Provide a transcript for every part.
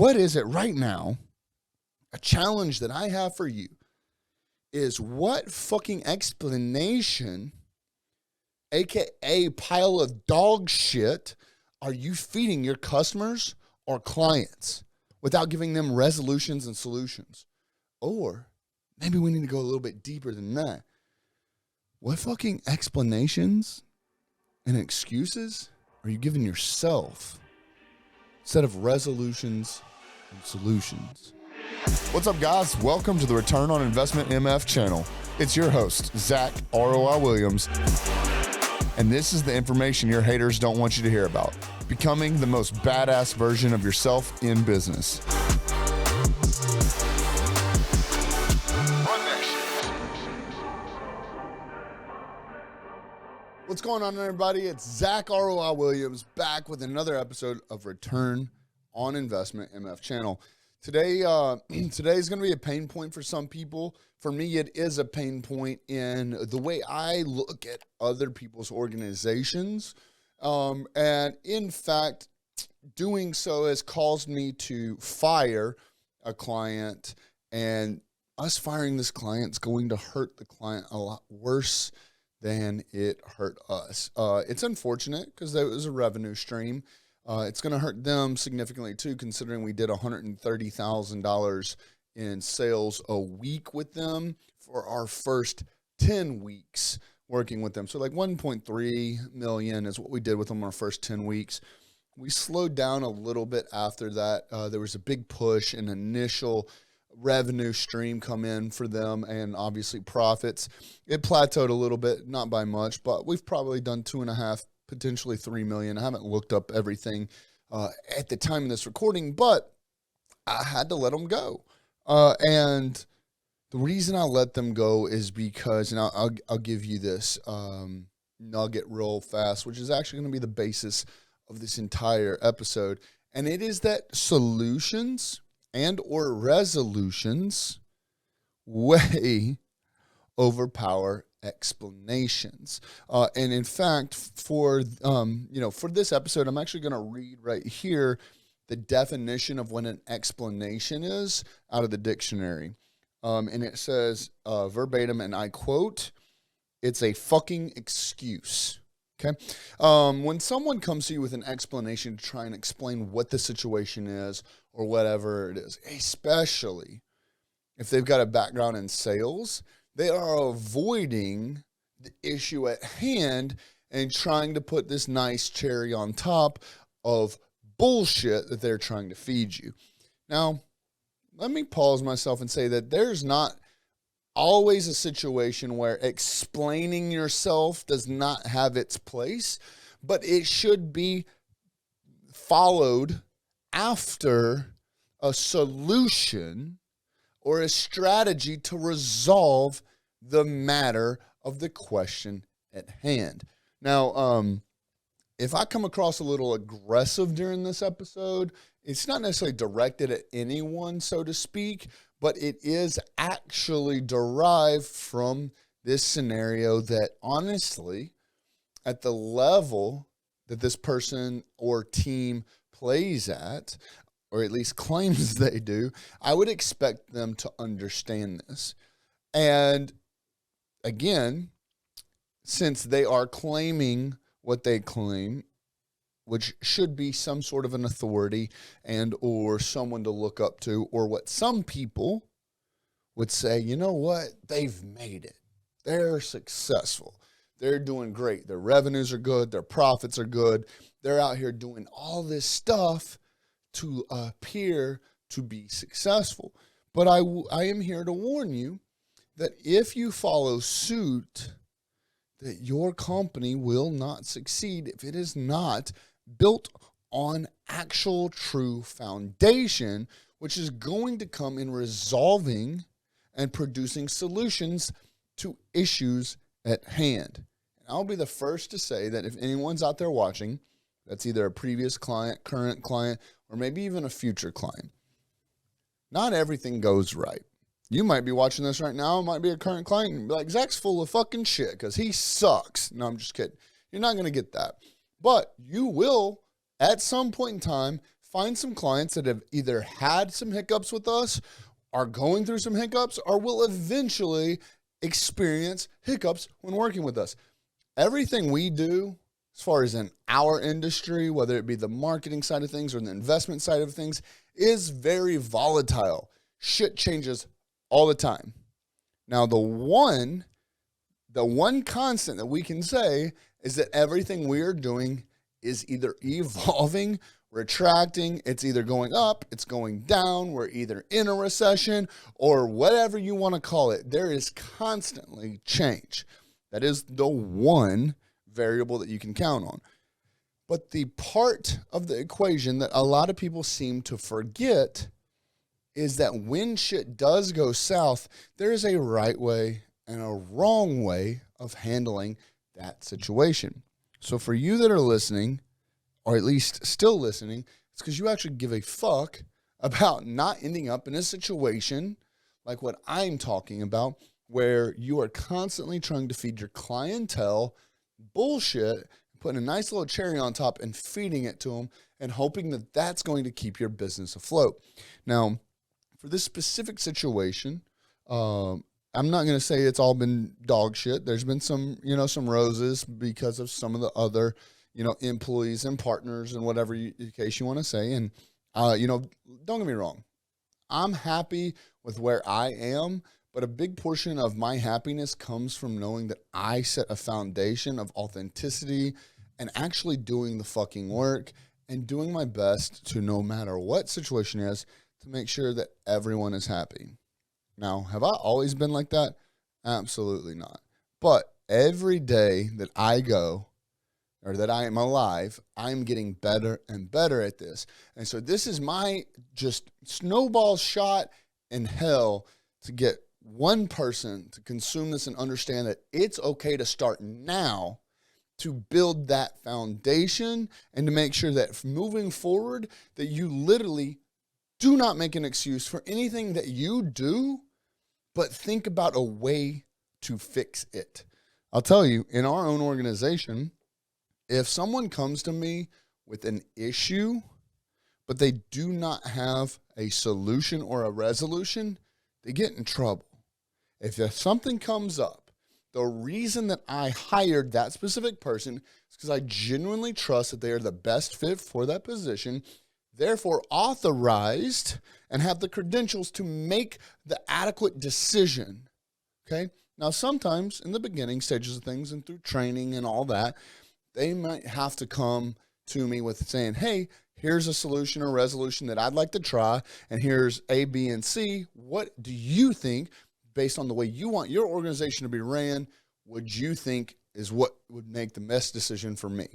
what is it right now? A challenge that I have for you is what fucking explanation, a.k.a. pile of dog shit, are you feeding your customers or clients without giving them resolutions and solutions? Or maybe we need to go a little bit deeper than that. What fucking explanations and excuses are you giving yourself instead of resolutions and solutions? What's up, guys? Welcome to the Return on Investment MF channel. It's your host, Zack ROI Williams, and this is the information your haters don't want you to hear about. Becoming the most badass version of yourself in business. What's going on, everybody? It's Zack ROI Williams back with another episode of Return on Investment MF channel. Today is going to be a pain point for some people. For me, it is a pain point in the way I look at other people's organizations. And in fact, doing so has caused me to fire a client, and us firing this client is going to hurt the client a lot worse than it hurt us. It's unfortunate because there was a revenue stream. It's going to hurt them significantly too, considering we did $130,000 in sales a week with them for our first 10 weeks working with them. So like 1.3 million is what we did with them our first 10 weeks. We slowed down a little bit after that. There was a big push and initial revenue stream come in for them, and obviously profits. It plateaued a little bit, not by much, but we've probably done 2.5, potentially 3 million. I haven't looked up everything at the time of this recording, but I had to let them go. And the reason I let them go is because, and I'll give you this nugget real fast, which is actually going to be the basis of this entire episode. And it is that solutions and or resolutions way overpower explanations. And in fact, for this episode, I'm actually going to read right here the definition of what an explanation is out of the dictionary. And it says verbatim, and I quote, "It's a fucking excuse." Okay. When someone comes to you with an explanation to try and explain what the situation is or whatever it is, especially if they've got a background in sales, they are avoiding the issue at hand and trying to put this nice cherry on top of bullshit that they're trying to feed you. Now, let me pause myself and say that there's not always a situation where explaining yourself does not have its place, but it should be followed after a solution or a strategy to resolve the matter of the question at hand. Now, if I come across a little aggressive during this episode, it's not necessarily directed at anyone, so to speak, but it is actually derived from this scenario that honestly, at the level that this person or team plays at, or at least claims they do, I would expect them to understand this. And again, since they are claiming what they claim, which should be some sort of an authority and or someone to look up to, or what some people would say, you know what, they've made it. They're successful. They're doing great. Their revenues are good. Their profits are good. They're out here doing all this stuff to appear to be successful. But I am here to warn you that if you follow suit, that your company will not succeed if it is not built on actual true foundation, which is going to come in resolving and producing solutions to issues at hand. And I'll be the first to say that if anyone's out there watching, that's either a previous client, current client, or maybe even a future client, not everything goes right. You might be watching this right now, might be a current client, and be like, Zack's full of fucking shit because he sucks. No, I'm just kidding. You're not going to get that. But you will, at some point in time, find some clients that have either had some hiccups with us, are going through some hiccups, or will eventually experience hiccups when working with us. Everything we do, as far as in our industry, whether it be the marketing side of things or the investment side of things, is very volatile. Shit changes all the time. Now, the one constant that we can say is that everything we are doing is either evolving, retracting, it's either going up, it's going down, we're either in a recession, or whatever you want to call it. There is constantly change. That is the one variable that you can count on. But the part of the equation that a lot of people seem to forget is that when shit does go south, there is a right way and a wrong way of handling that situation. So for you that are listening, or at least still listening, it's because you actually give a fuck about not ending up in a situation like what I'm talking about, where you are constantly trying to feed your clientele bullshit, putting a nice little cherry on top and feeding it to them and hoping that that's going to keep your business afloat. Now, for this specific situation, I'm not going to say it's all been dog shit. There's been some roses because of some of the other, employees and partners and whatever case you want to say. And, don't get me wrong. I'm happy with where I am, but a big portion of my happiness comes from knowing that I set a foundation of authenticity and actually doing the fucking work and doing my best to, no matter what situation is, to make sure that everyone is happy. Now, have I always been like that? Absolutely not. But every day that I go, or that I am alive, I'm getting better and better at this. And so this is my just snowball shot in hell to get one person to consume this and understand that it's okay to start now to build that foundation and to make sure that moving forward, that you literally do not make an excuse for anything that you do, but think about a way to fix it. I'll tell you, in our own organization, if someone comes to me with an issue, but they do not have a solution or a resolution, they get in trouble. If something comes up, the reason that I hired that specific person is because I genuinely trust that they are the best fit for that position, therefore authorized and have the credentials to make the adequate decision. Okay? Now, sometimes in the beginning stages of things and through training and all that, they might have to come to me with saying, hey, here's a solution or resolution that I'd like to try, and here's A, B, and C. What do you think, based on the way you want your organization to be ran, would you think is what would make the best decision for me?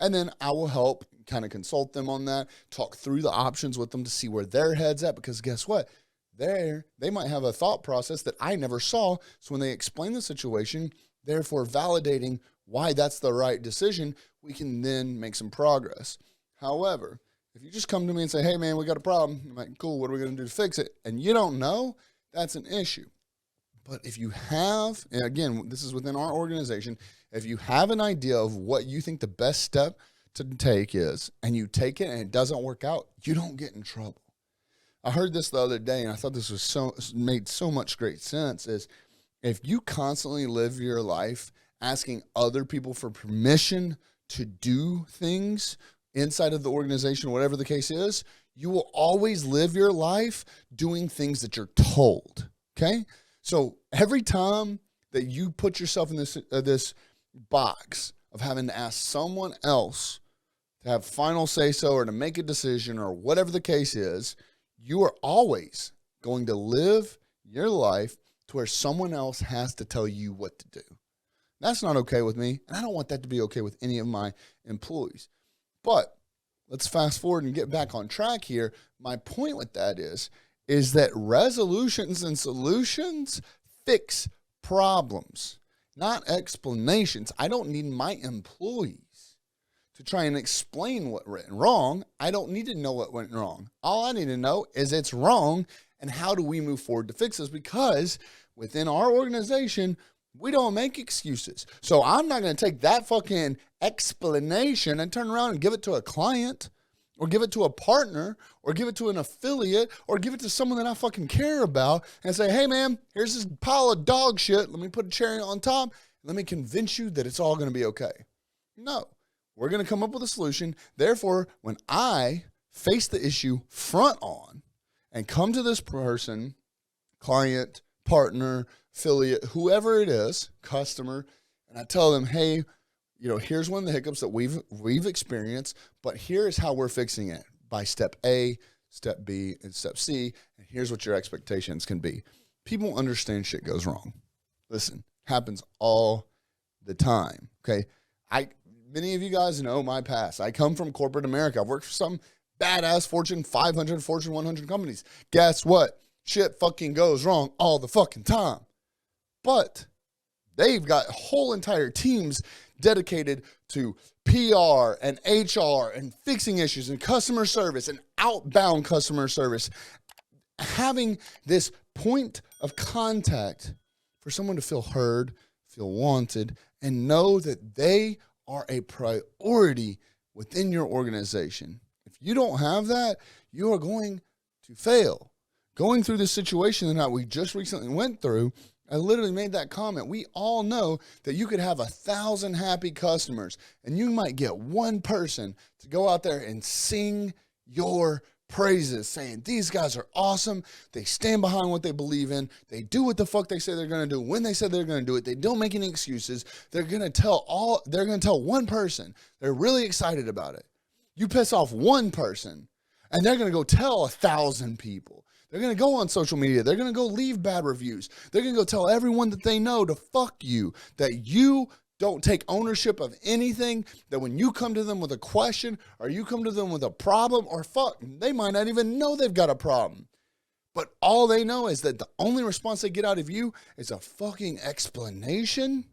And then I will help kind of consult them on that, talk through the options with them to see where their head's at, because guess what? They might have a thought process that I never saw. So when they explain the situation, therefore validating why that's the right decision, we can then make some progress. However, if you just come to me and say, hey man, we got a problem, I'm like, cool, what are we going to do to fix it? And you don't know, that's an issue. But if you have, and again, this is within our organization, if you have an idea of what you think the best step to take is, and you take it and it doesn't work out, you don't get in trouble. I heard this the other day and I thought this was made so much great sense, is if you constantly live your life asking other people for permission to do things inside of the organization, whatever the case is, you will always live your life doing things that you're told, okay? So every time that you put yourself in this box of having to ask someone else to have final say-so or to make a decision or whatever the case is, you are always going to live your life to where someone else has to tell you what to do. That's not okay with me, and I don't want that to be okay with any of my employees. But let's fast forward and get back on track here. My point with that is that resolutions and solutions fix problems, not explanations. I don't need my employees to try and explain what went wrong. I don't need to know what went wrong. All I need to know is it's wrong, and how do we move forward to fix this? Because within our organization, we don't make excuses. So I'm not going to take that fucking explanation and turn around and give it to a client or give it to a partner, or give it to an affiliate, or give it to someone that I fucking care about and say, hey man, here's this pile of dog shit. Let me put a cherry on top. Let me convince you that it's all going to be okay. No, we're going to come up with a solution. Therefore, when I face the issue front on and come to this person, client, partner, affiliate, whoever it is, customer, and I tell them, hey, here's one of the hiccups that we've experienced, but here's how we're fixing it by step A, step B, and step C, and here's what your expectations can be. People understand shit goes wrong. Listen, happens all the time, okay? Many of you guys know my past. I come from corporate America. I've worked for some badass Fortune 500, Fortune 100 companies. Guess what? Shit fucking goes wrong all the fucking time. But they've got whole entire teams dedicated to PR and HR and fixing issues and customer service and outbound customer service. Having this point of contact for someone to feel heard, feel wanted, and know that they are a priority within your organization. If you don't have that, you are going to fail. Going through this situation that we just recently went through, I literally made that comment. We all know that you could have 1,000 happy customers and you might get one person to go out there and sing your praises, saying these guys are awesome. They stand behind what they believe in. They do what the fuck they say they're going to do when they said they're going to do it. They don't make any excuses. They're going to tell one person. They're really excited about it. You piss off one person and they're going to go tell 1,000 people. They're going to go on social media. They're going to go leave bad reviews. They're going to go tell everyone that they know to fuck you, that you don't take ownership of anything, that when you come to them with a question or you come to them with a problem or fuck, they might not even know they've got a problem. But all they know is that the only response they get out of you is a fucking explanation.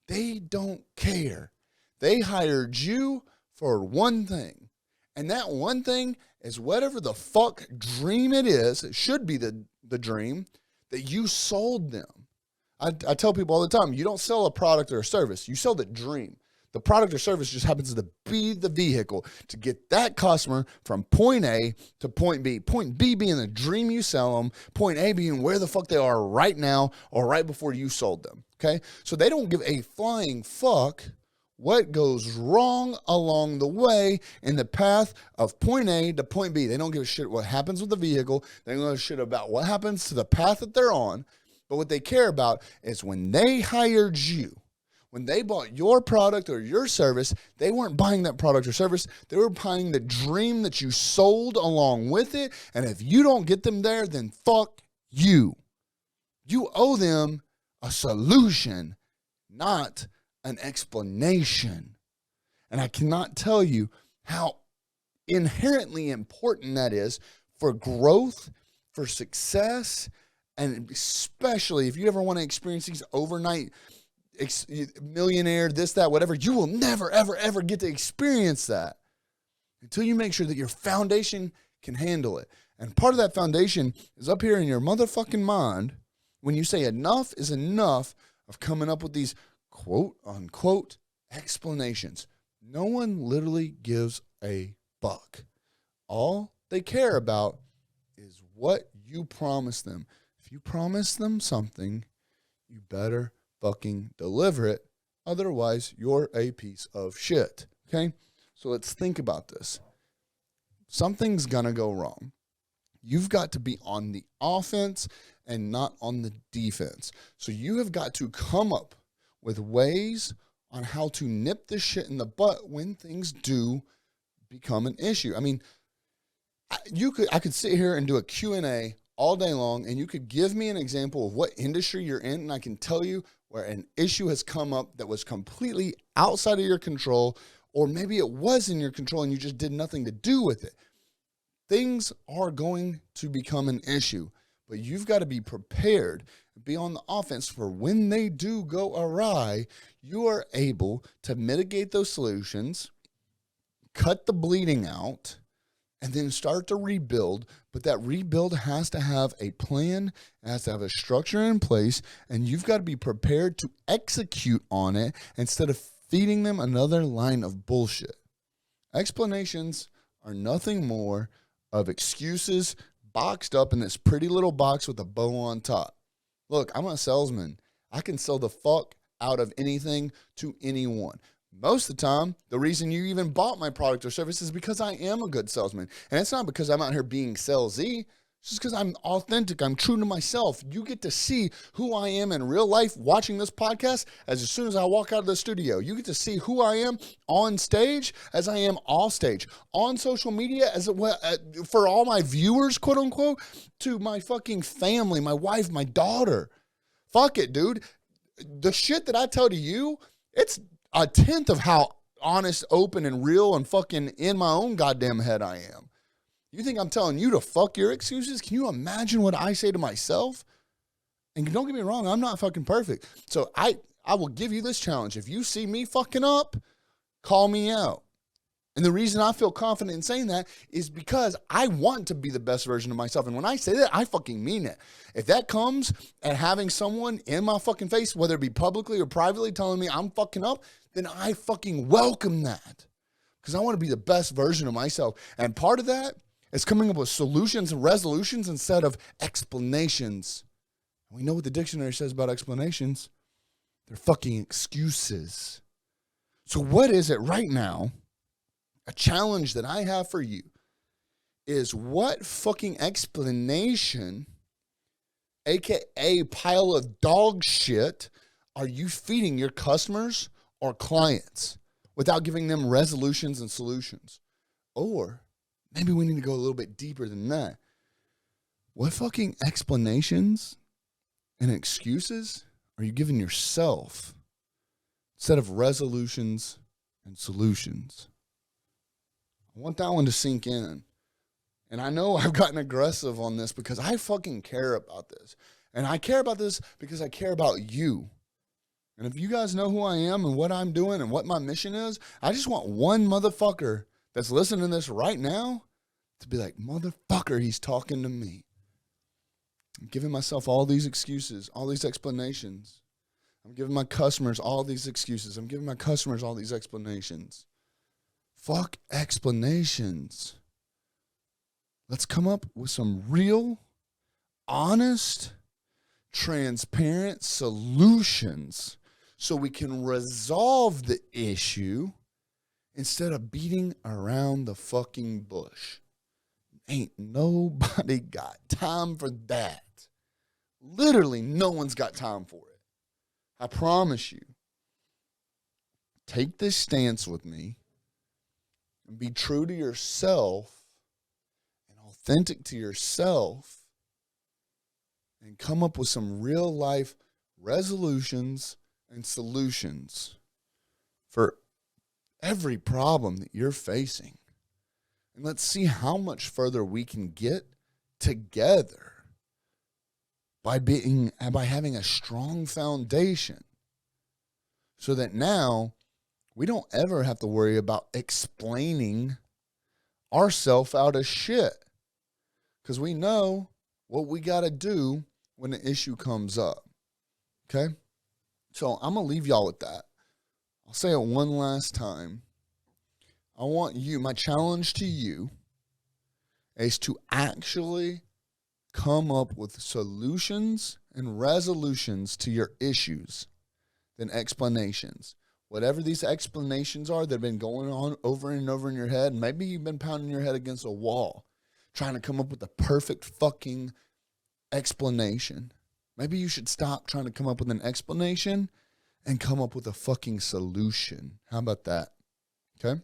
They don't care. They hired you for one thing. And that one thing is whatever the fuck dream it is, it should be the dream that you sold them. I tell people all the time, you don't sell a product or a service. You sell the dream. The product or service just happens to be the vehicle to get that customer from point A to point B. Point B being the dream you sell them. Point A being where the fuck they are right now or right before you sold them. Okay? So they don't give a flying fuck what goes wrong along the way in the path of point A to point B. They don't give a shit what happens with the vehicle. They don't give a shit about what happens to the path that they're on. But what they care about is when they hired you, when they bought your product or your service, they weren't buying that product or service. They were buying the dream that you sold along with it. And if you don't get them there, then fuck you. You owe them a solution, not an explanation. And I cannot tell you how inherently important that is for growth, for success, and especially if you ever want to experience these overnight millionaire, this, that, whatever, you will never, ever, ever get to experience that until you make sure that your foundation can handle it. And part of that foundation is up here in your motherfucking mind when you say enough is enough of coming up with these quote unquote explanations. No one literally gives a fuck. All they care about is what you promise them. If you promise them something, you better fucking deliver it. Otherwise, you're a piece of shit. Okay? So let's think about this. Something's gonna go wrong. You've got to be on the offense and not on the defense. So you have got to come up with ways on how to nip this shit in the butt when things do become an issue. I mean, I could sit here and do a Q&A all day long, and you could give me an example of what industry you're in, and I can tell you where an issue has come up that was completely outside of your control, or maybe it was in your control and you just did nothing to do with it. Things are going to become an issue, but you've got to be prepared, be on the offense for when they do go awry, you are able to mitigate those solutions, cut the bleeding out, and then start to rebuild. But that rebuild has to have a plan, it has to have a structure in place, and you've got to be prepared to execute on it instead of feeding them another line of bullshit. Explanations are nothing more of excuses boxed up in this pretty little box with a bow on top. Look, I'm a salesman. I can sell the fuck out of anything to anyone. Most of the time, the reason you even bought my product or service is because I am a good salesman. And it's not because I'm out here being salesy. It's just because I'm authentic. I'm true to myself. You get to see who I am in real life watching this podcast as soon as I walk out of the studio. You get to see who I am on stage as I am off stage. On social media, as well, for all my viewers, quote unquote, to my fucking family, my wife, my daughter. Fuck it, dude. The shit that I tell to you, it's a tenth of how honest, open, and real and fucking in my own goddamn head I am. You think I'm telling you to fuck your excuses? Can you imagine what I say to myself? And don't get me wrong, I'm not fucking perfect. So I will give you this challenge. If you see me fucking up, call me out. And the reason I feel confident in saying that is because I want to be the best version of myself. And when I say that, I fucking mean it. If that comes at having someone in my fucking face, whether it be publicly or privately, telling me I'm fucking up, then I fucking welcome that. Because I want to be the best version of myself. And part of that is coming up with solutions and resolutions instead of explanations. We know what the dictionary says about explanations. They're fucking excuses. So what is it right now? A challenge that I have for you is what fucking explanation, a.k.a. pile of dog shit, are you feeding your customers or clients without giving them resolutions and solutions? Or maybe we need to go a little bit deeper than that. What fucking explanations and excuses are you giving yourself instead of resolutions and solutions? I want that one to sink in. And I know I've gotten aggressive on this because I fucking care about this. And I care about this because I care about you. And if you guys know who I am and what I'm doing and what my mission is, I just want one motherfucker that's listening to this right now to be like, motherfucker, he's talking to me. I'm giving myself all these excuses, all these explanations. I'm giving my customers all these excuses. I'm giving my customers all these explanations. Fuck explanations. Let's come up with some real, honest, transparent solutions so we can resolve the issue instead of beating around the fucking bush. Ain't nobody got time for that. Literally, no one's got time for it. I promise you. Take this stance with me and be true to yourself and authentic to yourself and come up with some real life resolutions and solutions for every problem that you're facing. And let's see how much further we can get together by having a strong foundation so that now we don't ever have to worry about explaining ourselves out of shit because we know what we got to do when the issue comes up. Okay? So I'm going to leave y'all with that. I'll say it one last time. I want you, my challenge to you is to actually come up with solutions and resolutions to your issues than explanations. Whatever these explanations are that have been going on over and over in your head, maybe you've been pounding your head against a wall trying to come up with the perfect fucking explanation. Maybe you should stop trying to come up with an explanation and come up with a fucking solution. How about that? Okay.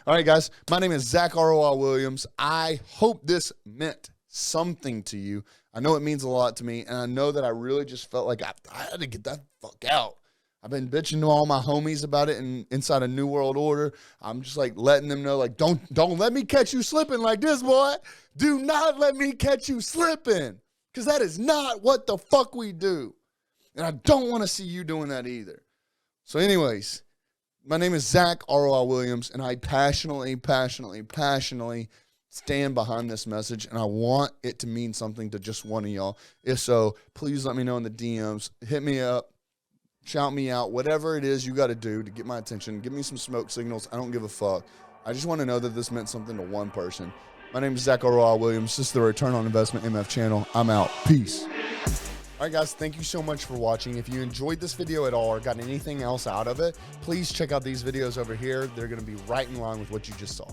All right, guys. My name is Zack Williams. I hope this meant something to you. I know it means a lot to me, and I know that I really just felt like I had to get that fuck out. I've been bitching to all my homies about it inside a New World Order. I'm just like letting them know, like, don't let me catch you slipping like this, boy. Do not let me catch you slipping, because that is not what the fuck we do. And I don't want to see you doing that either. So anyways, my name is Zack Williams, and I passionately stand behind this message, and I want it to mean something to just one of y'all. If so, please let me know in the DMs. Hit me up. Shout me out. Whatever it is you got to do to get my attention. Give me some smoke signals. I don't give a fuck. I just want to know that this meant something to one person. My name is Zack Williams. This is the Return on Investment MF channel. I'm out. Peace. All right, guys, thank you so much for watching. If you enjoyed this video at all or got anything else out of it, please check out these videos over here. They're going to be right in line with what you just saw.